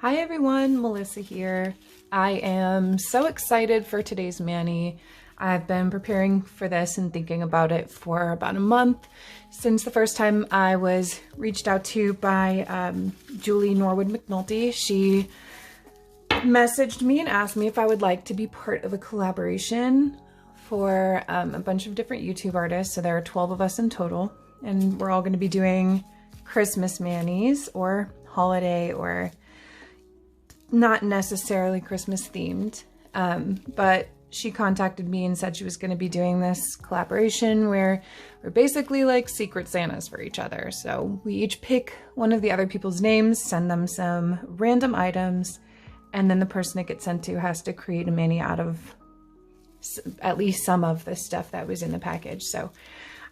Hi everyone, Melissa here. I am so excited for today's mani. I've been preparing for this and thinking about it for about a month since the first time I was reached out to by Julie Norwood McNulty. She messaged me and asked me if I would like to be part of a collaboration for a bunch of different YouTube artists. So there are 12 of us in total, and we're all going to be doing Christmas manis or holiday or not necessarily Christmas themed, but she contacted me and said she was going to be doing this collaboration where we're basically like Secret Santas for each other. So we each pick one of the other people's names, send them some random items, and then the person it gets sent to has to create a mani out of at least some of the stuff that was in the package. So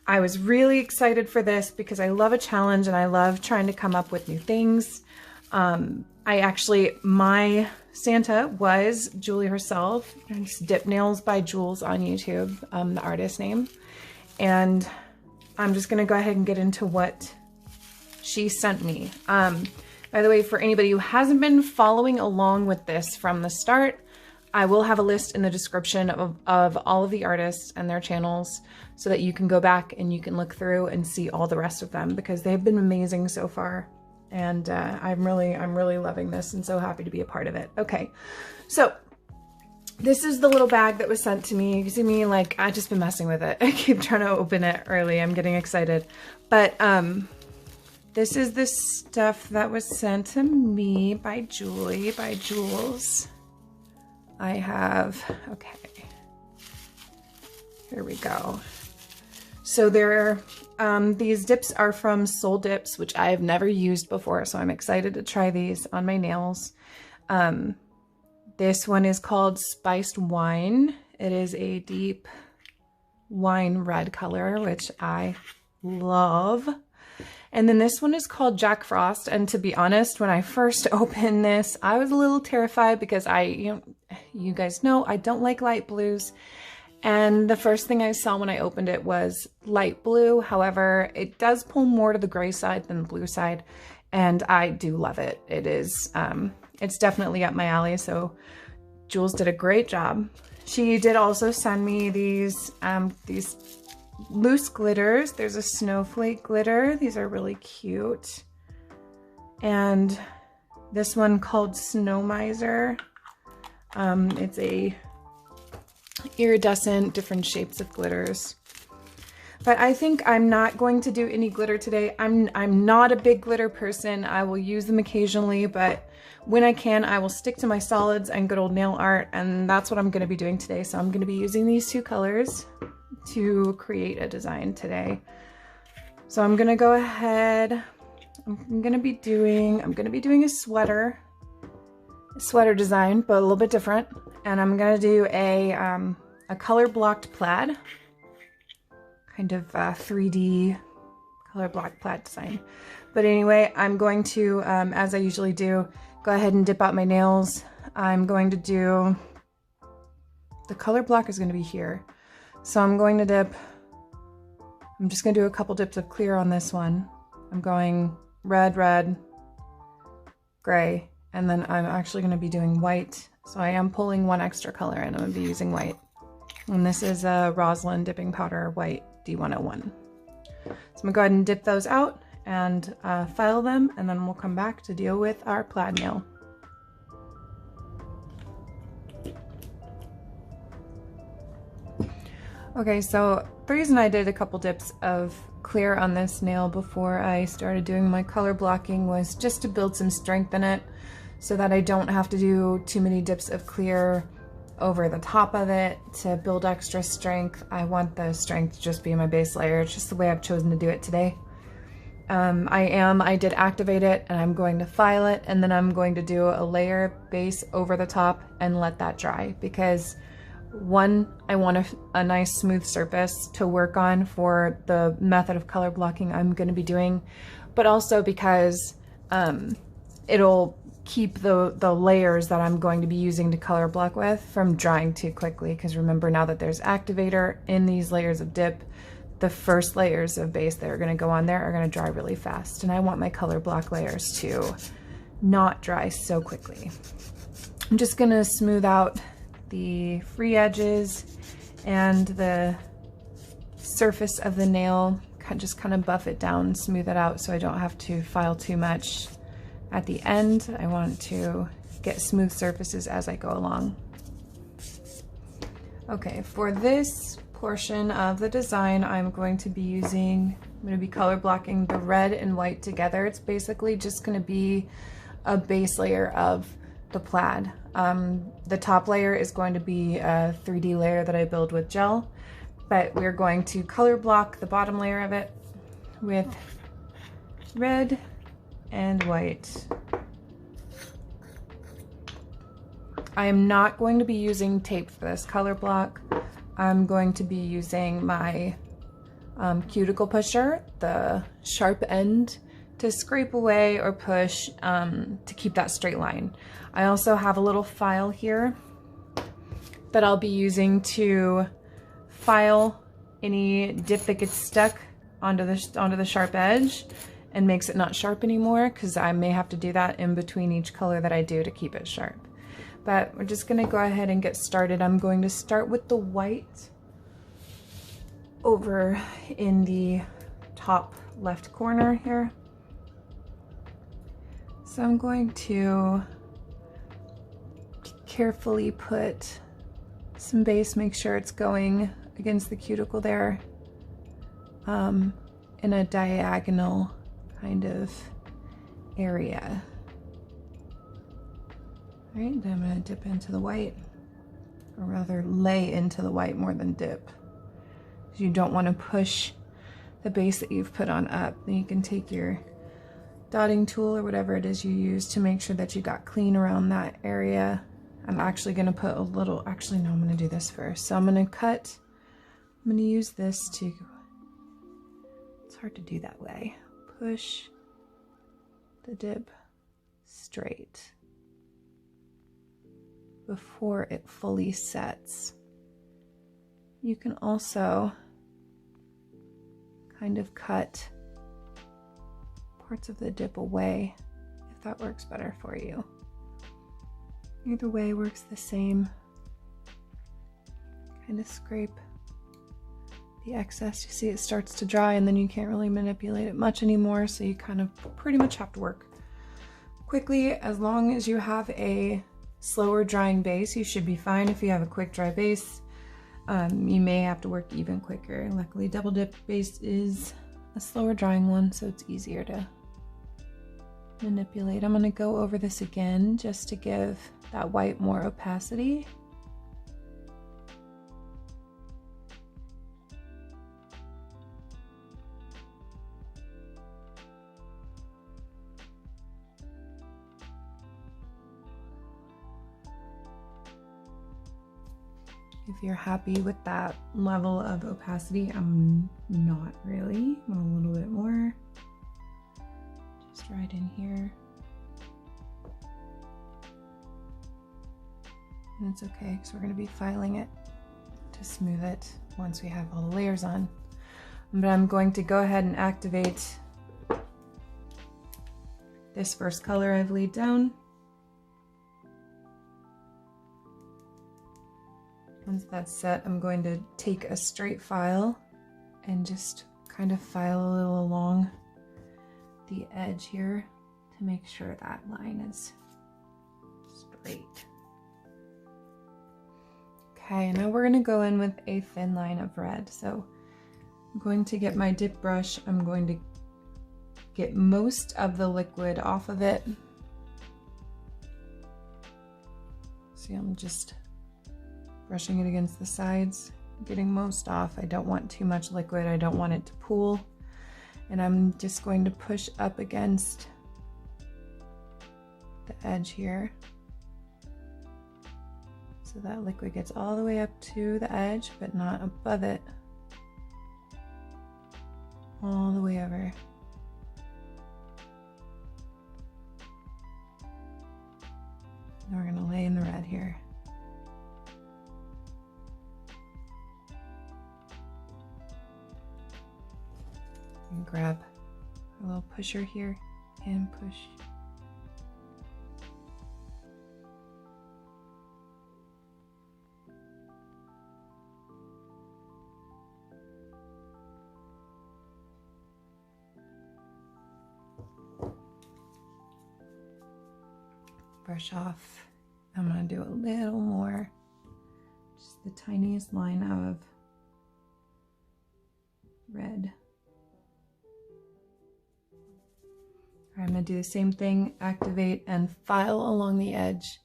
I was really excited for this because I love a challenge and I love trying to come up with new things. My Santa was Julie herself. It's dipnailsbyjewlz on YouTube, the artist name. And I'm just gonna go ahead and get into what she sent me. By the way, for anybody who hasn't been following along with this from the start, I will have a list in the description of all of the artists and their channels so that you can go back and you can look through and see all the rest of them because they've been amazing so far. And I'm really loving this and so happy to be a part of it. Okay, so this is the little bag that was sent to me. You can see me, like, I've just been messing with it. I keep trying to open it early. I'm getting excited. But this is the stuff that was sent to me by Julie, by Jewels. I have, okay, here we go. So these dips are from Soul Dips, which I have never used before, so I'm excited to try these on my nails. This one is called Spiced Wine. It is a deep wine red color, which I love. And then this one is called Jack Frost. And to be honest, when I first opened this, I was a little terrified because you guys know, I don't like light blues. And the first thing I saw when I opened it was light blue. However, it does pull more to the gray side than the blue side. And I do love it. It is, it's definitely up my alley. So Jules did a great job. She did also send me these loose glitters. There's a snowflake glitter. These are really cute. And this one called Snow Miser. It's a iridescent, different shapes of glitters. But I think I'm not going to do any glitter today. I'm not a big glitter person. I will use them occasionally, but when I can, I will stick to my solids and good old nail art, and that's what I'm going to be doing today. So I'm going to be using these two colors to create a design today. So I'm going to go ahead. I'm going to be doing a sweater design, but a little bit different. And I'm going to do a color blocked plaid, kind of 3D color blocked plaid design. But anyway, I'm going to, as I usually do, go ahead and dip out my nails. I'm going to do, the color block is going to be here. So I'm going to dip, I'm just going to do a couple dips of clear on this one. I'm going red, red, gray, and then I'm actually going to be doing white. So I am pulling one extra color and I'm going to be using white. And this is a Roslyn Dipping Powder White D101. So I'm going to go ahead and dip those out and file them, and then we'll come back to deal with our plaid nail. Okay, so the reason I did a couple dips of clear on this nail before I started doing my color blocking was just to build some strength in it so that I don't have to do too many dips of clear over the top of it to build extra strength. I want the strength to just be my base layer. It's just the way I've chosen to do it today. I did activate it, and I'm going to file it, and then I'm going to do a layer base over the top and let that dry because one, I want a nice smooth surface to work on for the method of color blocking I'm going to be doing, but also because it'll keep the layers that I'm going to be using to color block with from drying too quickly. Because remember, now that there's activator in these layers of dip, the first layers of base that are going to go on there are going to dry really fast, and I want my color block layers to not dry so quickly. I'm just gonna smooth out the free edges and the surface of the nail, just kind of buff it down, smooth it out so I don't have to file too much at the end. I want to get smooth surfaces as I go along. Okay, for this portion of the design, I'm going to be color blocking the red and white together. It's basically just going to be a base layer of the plaid. The top layer is going to be a 3D layer that I build with gel, but we're going to color block the bottom layer of it with red and white. I am not going to be using tape for this color block. I'm going to be using my cuticle pusher, the sharp end, to scrape away or push to keep that straight line. I also have a little file here that I'll be using to file any dip that gets stuck onto the sharp edge and makes it not sharp anymore, because I may have to do that in between each color that I do to keep it sharp. But we're just gonna go ahead and get started. I'm going to start with the white over in the top left corner here. So I'm going to carefully put some base, make sure it's going against the cuticle there, in a diagonal kind of area. All right, then I'm gonna dip into the white, or rather lay into the white more than dip. You don't want to push the base that you've put on up. Then you can take your dotting tool or whatever it is you use to make sure that you got clean around that area. I'm actually gonna put a little, actually no, I'm gonna do this first. So I'm gonna use this to, it's hard to do that way. Push the dip straight before it fully sets. You can also kind of cut parts of the dip away if that works better for you. Either way works the same. Kind of scrape the excess. You see it starts to dry and then you can't really manipulate it much anymore, so you kind of pretty much have to work quickly. As long as you have a slower drying base, you should be fine. If you have a quick dry base, you may have to work even quicker. Luckily, double dip base is a slower drying one, so it's easier to manipulate. I'm going to go over this again just to give that white more opacity. If you're happy with that level of opacity, I'm not really. I want a little bit more. Just right in here. And it's okay, because we're going to be filing it to smooth it once we have all the layers on. But I'm going to go ahead and activate this first color I've laid down. Once that's set, I'm going to take a straight file and just kind of file a little along the edge here to make sure that line is straight. Okay, now we're going to go in with a thin line of red. So I'm going to get my dip brush. I'm going to get most of the liquid off of it. See, I'm just brushing it against the sides, getting most off. I don't want too much liquid. I don't want it to pool. And I'm just going to push up against the edge here, so that liquid gets all the way up to the edge, but not above it. All the way over. Now we're gonna lay in the red here. And grab a little pusher here and push brush off. I'm gonna do a little more, just the tiniest line of red. I'm gonna do the same thing, activate and file along the edge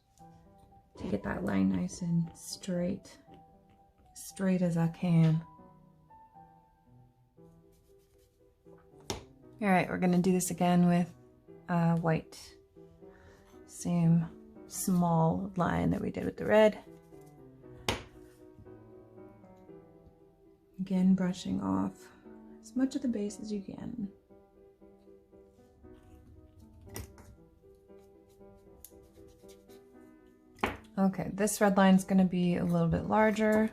to get that line nice and straight as I can. All right, we're gonna do this again with white. Same small line that we did with the red. Again, brushing off as much of the base as you can. Okay, this red line is going to be a little bit larger.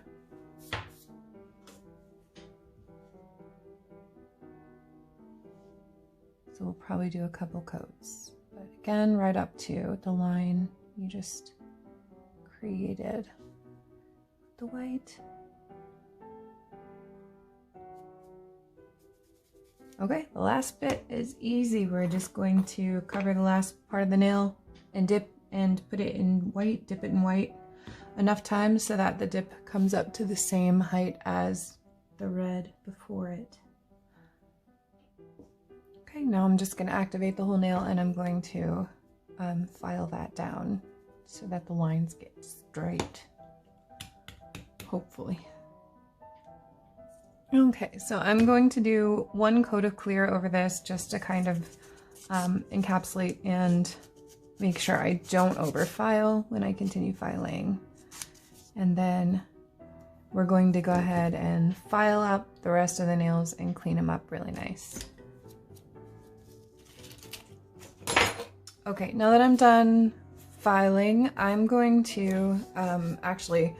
So we'll probably do a couple coats. But again, right up to the line you just created with the white. Okay, the last bit is easy. We're just going to cover the last part of the nail and dip and put it in white, dip it in white enough times so that the dip comes up to the same height as the red before it. Okay, now I'm just going to activate the whole nail and I'm going to file that down so that the lines get straight, hopefully. Okay, so I'm going to do one coat of clear over this just to kind of encapsulate and make sure I don't overfile when I continue filing. And then we're going to go ahead and file up the rest of the nails and clean them up really nice. Okay, now that I'm done filing, I'm going to actually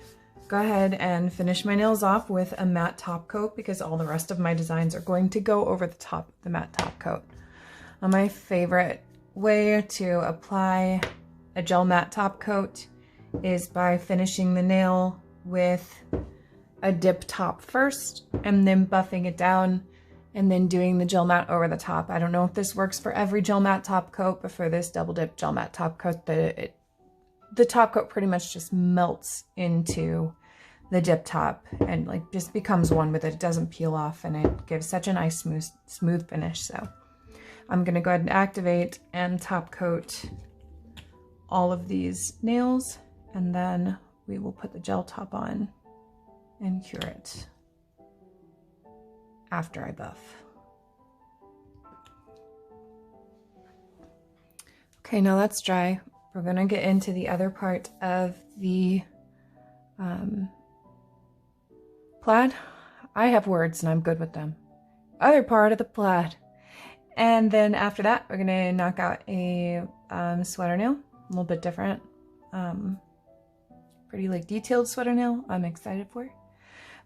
go ahead and finish my nails off with a matte top coat because all the rest of my designs are going to go over the top of the matte top coat. My favorite way to apply a gel matte top coat is by finishing the nail with a dip top first and then buffing it down and then doing the gel matte over the top. I don't know if this works for every gel matte top coat, but for this double dip gel matte top coat, the top coat pretty much just melts into the dip top and like just becomes one with it. It doesn't peel off and it gives such a nice smooth finish. So I'm gonna go ahead and activate and top coat all of these nails and then we will put the gel top on and cure it after I buff. Okay, now that's dry. We're gonna get into the other part of the plaid. I have words and I'm good with them. Other part of the plaid. And then after that, we're gonna knock out a sweater nail, a little bit different. Pretty like detailed sweater nail I'm excited for.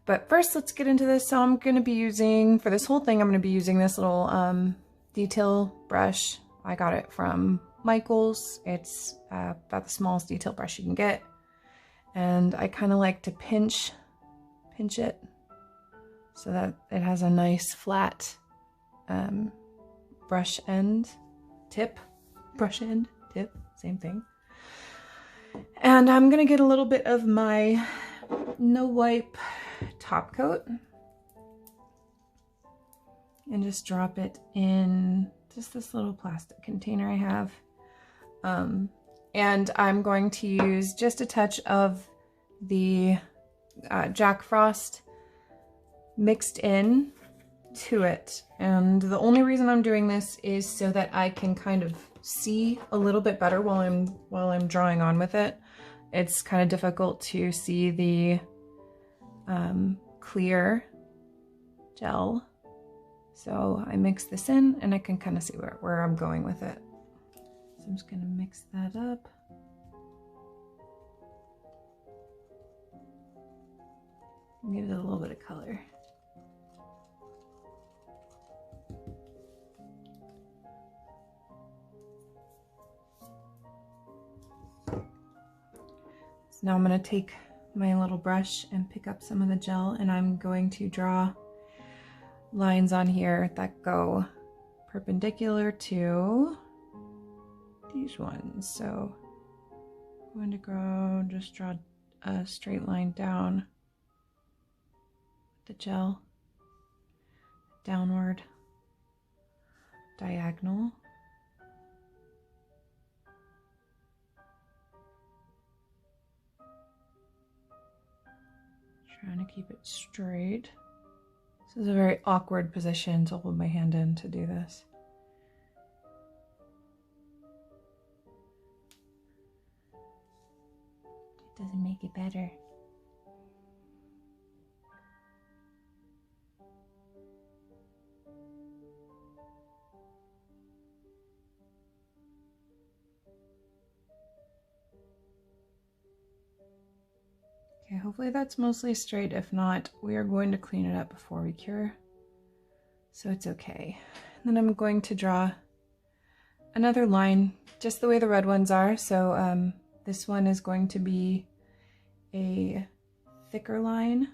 But first, let's get into this. So I'm gonna be using, for this whole thing, I'm gonna be using this little detail brush. I got it from Michael's. It's about the smallest detail brush you can get. And I kind of like to pinch it so that it has a nice flat brush end tip, brush end tip, same thing. And I'm gonna get a little bit of my no wipe top coat and just drop it in just this little plastic container I have. And I'm going to use just a touch of the Jack Frost mixed in to it. And the only reason I'm doing this is so that I can kind of see a little bit better while I'm drawing on with it. It's kind of difficult to see the clear gel. So I mix this in and I can kind of see where I'm going with it. So I'm just gonna mix that up. Give it a little bit of color. So now I'm going to take my little brush and pick up some of the gel and I'm going to draw lines on here that go perpendicular to these ones. So going to go just draw a straight line down with the gel, downward, diagonal. Trying to keep it straight. This is a very awkward position to hold my hand in to do this. It doesn't make it better. Okay, hopefully that's mostly straight. If not, we are going to clean it up before we cure. So it's okay. And then I'm going to draw another line, just the way the red ones are. So this one is going to be a thicker line.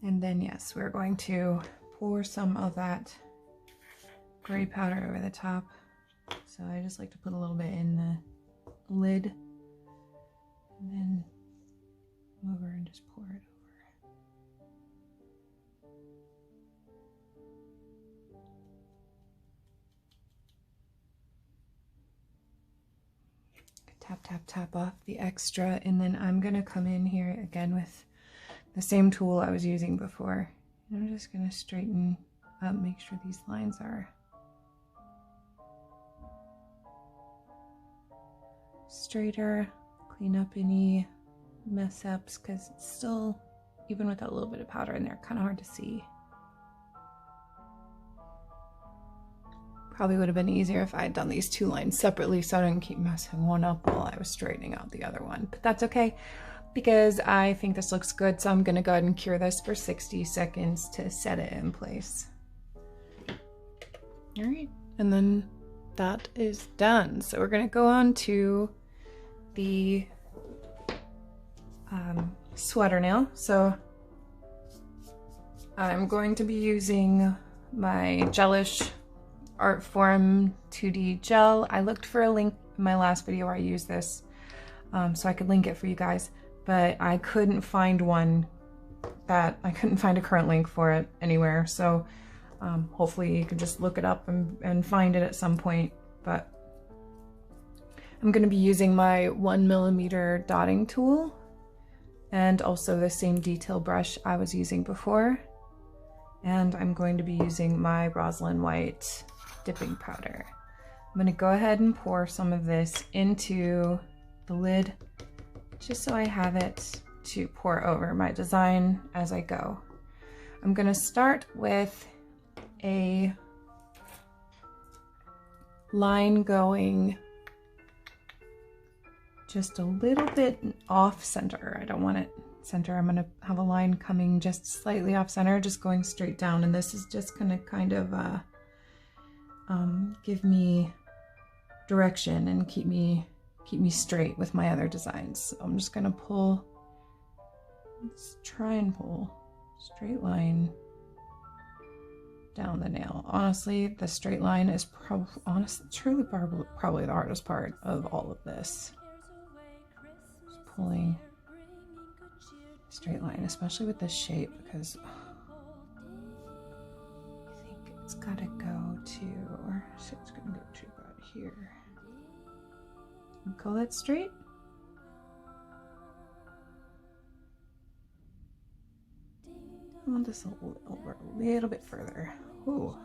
And then yes, we're going to pour some of that gray powder over the top. So I just like to put a little bit in the lid and then come over and just pour it over. Tap, tap, tap off the extra, and then I'm gonna come in here again with the same tool I was using before. And I'm just gonna straighten up, make sure these lines are straighter, clean up any mess ups, because it's still, even with that little bit of powder in there, kind of hard to see. Probably would have been easier if I had done these two lines separately so I didn't keep messing one up while I was straightening out the other one. But that's okay, because I think this looks good, so I'm gonna go ahead and cure this for 60 seconds to set it in place. All right, and then that is done. So we're gonna go on to the sweater nail. So I'm going to be using my Gelish Art Form 2D gel. I looked for a link in my last video where I used this so I could link it for you guys, but I couldn't find one that I couldn't find a current link for it anywhere. So hopefully you can just look it up and find it at some point. But I'm going to be using my 1mm dotting tool and also the same detail brush I was using before. And I'm going to be using my Roslyn White dipping powder. I'm going to go ahead and pour some of this into the lid just so I have it to pour over my design as I go. I'm going to start with a line going just a little bit off center. I don't want it center. I'm going to have a line coming just slightly off center, just going straight down, and this is just going to kind of give me direction and keep me straight with my other designs. So I'm just going to pull, let's try and pull straight line down the nail. Honestly, the straight line is truly probably the hardest part of all of this. Just pulling straight line, especially with this shape, because I think it's gotta go to, or it's gonna go to about here. Call that straight. I want this a little bit further. Ooh.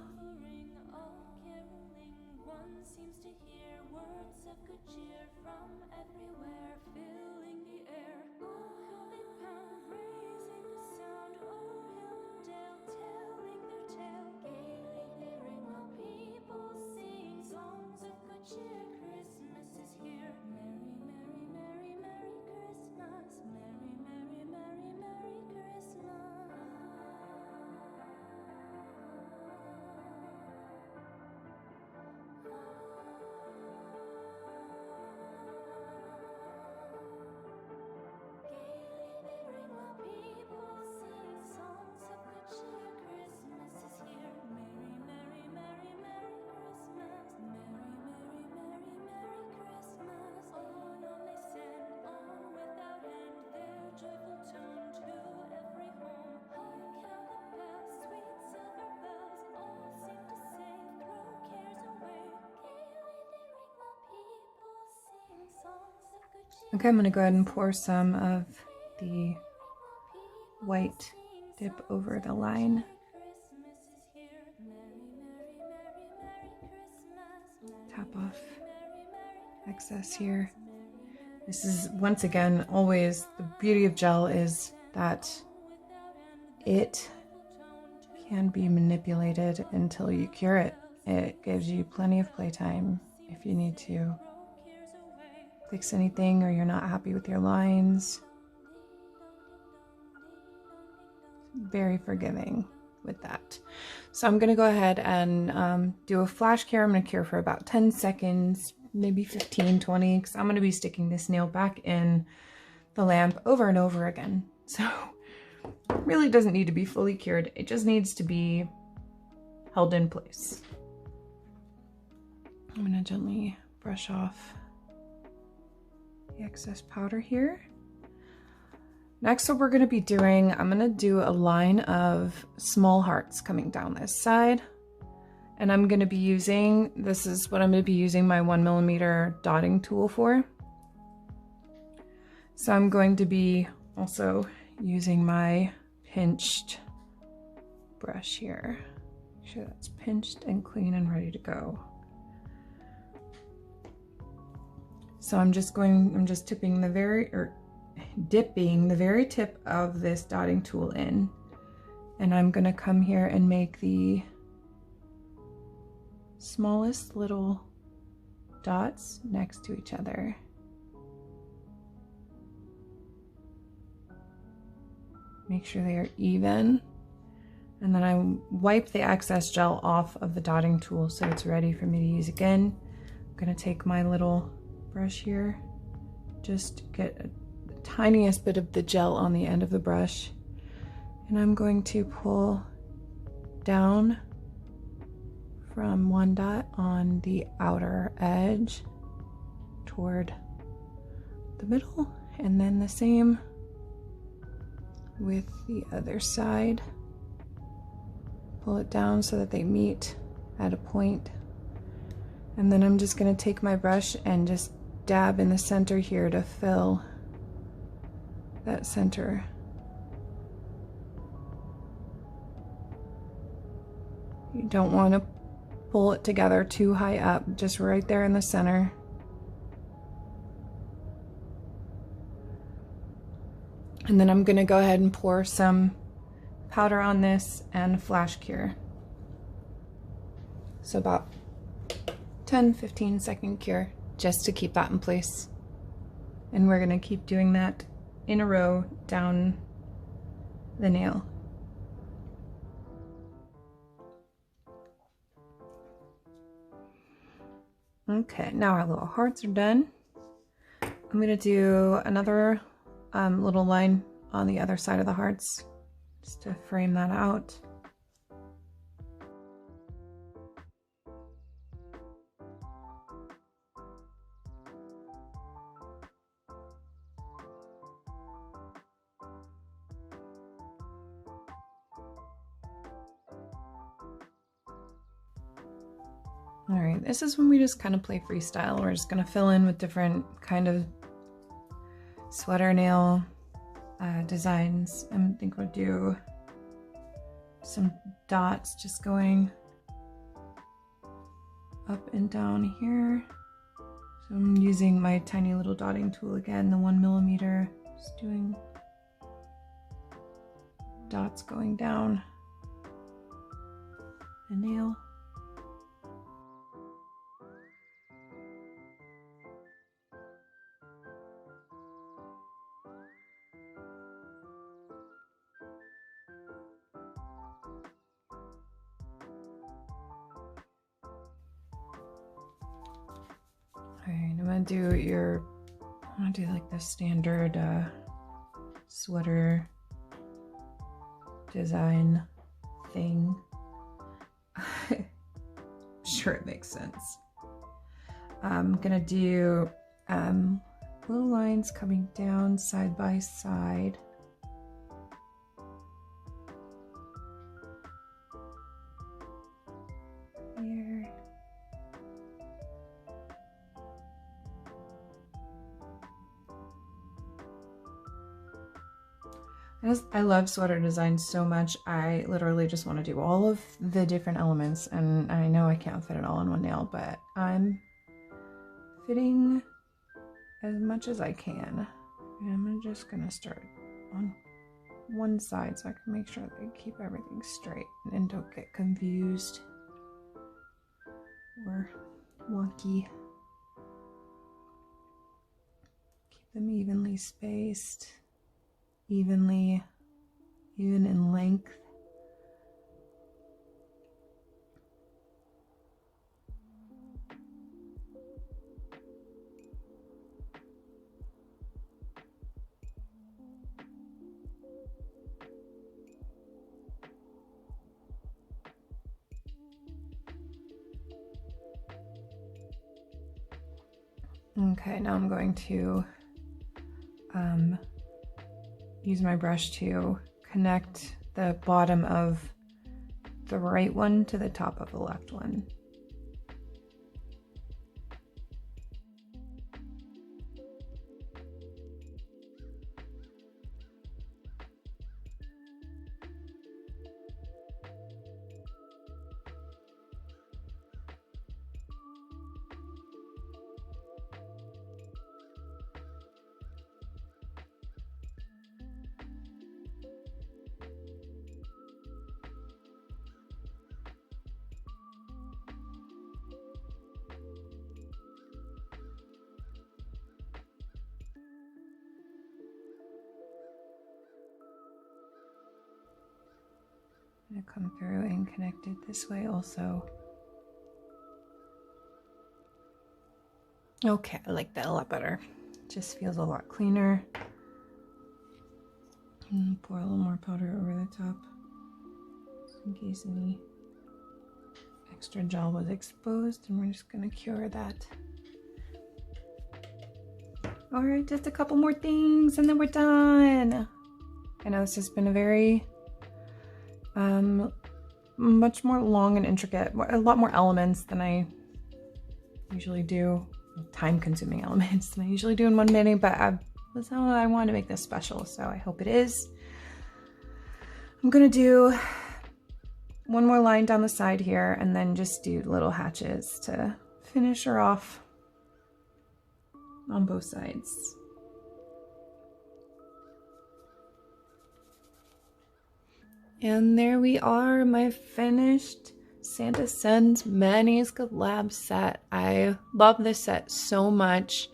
Okay, I'm gonna go ahead and pour some of the white dip over the line. Tap off excess here. This is, once again, always the beauty of gel is that it can be manipulated until you cure it. It gives you plenty of playtime if you need to fix anything or you're not happy with your lines. Very forgiving with that. So I'm going to go ahead and do a flash cure. I'm going to cure for about 10 seconds, maybe 15, 20, because I'm going to be sticking this nail back in the lamp over and over again. So it really doesn't need to be fully cured. It just needs to be held in place. I'm going to gently brush off the excess powder here. Next, what we're going to be doing, I'm going to do a line of small hearts coming down this side. And I'm going to be using, this is what I'm going to be using my 1mm dotting tool for. So I'm going to be also using my pinched brush here. Make sure that's pinched and clean and ready to go. So I'm just dipping the very tip of this dotting tool in, and I'm gonna come here and make the smallest little dots next to each other. Make sure they are even, and then I wipe the excess gel off of the dotting tool so it's ready for me to use again. I'm gonna take my little brush here, just get the tiniest bit of the gel on the end of the brush, and I'm going to pull down from one dot on the outer edge toward the middle, and then the same with the other side. Pull it down so that they meet at a point, and then I'm just going to take my brush and just dab in the center here to fill that center. You don't want to pull it together too high up, just right there in the center. And then I'm going to go ahead and pour some powder on this and flash cure. So about 10-15 second cure, just to keep that in place. And we're going to keep doing that in a row down the nail. Okay, now our little hearts are done. I'm going to do another little line on the other side of the hearts just to frame that out. All right, this is when we just kind of play freestyle. We're just gonna fill in with different kind of sweater nail designs. I think we'll do some dots just going up and down here. So I'm using my tiny little dotting tool again, the 1mm, just doing dots going down the nail. Alright, I'm gonna do like the standard sweater design thing. I'm sure it makes sense. I'm gonna do little lines coming down side by side. Here. I love sweater designs so much. I literally just want to do all of the different elements, and I know I can't fit it all in one nail, but I'm fitting as much as I can. And I'm just gonna start on one side so I can make sure that I keep everything straight and don't get confused or wonky. Keep them evenly spaced, even in length. Okay, now I'm going to use my brush to connect the bottom of the right one to the top of the left one. I'm going to come through and connect it this way also. Okay, I like that a lot better. Just feels a lot cleaner. And pour a little more powder over the top, just in case any extra gel was exposed, and we're just going to cure that. All right, just a couple more things and then we're done. I know this has been a very much more long and intricate, a lot more elements than I usually do, time-consuming elements than I usually do in one mini, but I wanted to make this special, so I hope it is. I'm gonna do one more line down the side here and then just do little hatches to finish her off on both sides. And there we are, my finished Santa Sends Manis collab set. I love this set so much.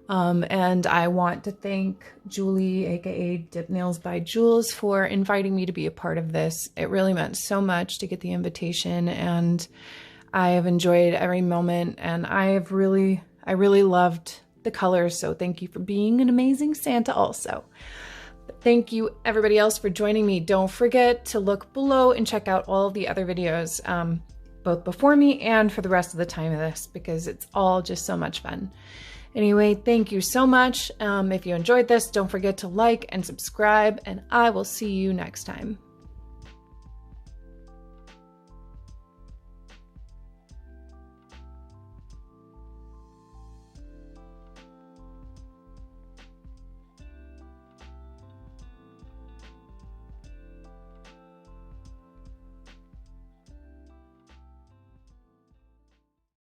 And I want to thank Julie, aka dipnailsbyjewlz, for inviting me to be a part of this. It really meant so much to get the invitation, and I have enjoyed every moment, and I really loved the colors. So thank you for being an amazing Santa also. Thank you everybody else for joining me. Don't forget to look below and check out all of the other videos, both before me and for the rest of the time of this, because it's all just so much fun. Anyway, thank you so much. If you enjoyed this, don't forget to like and subscribe, and I will see you next time.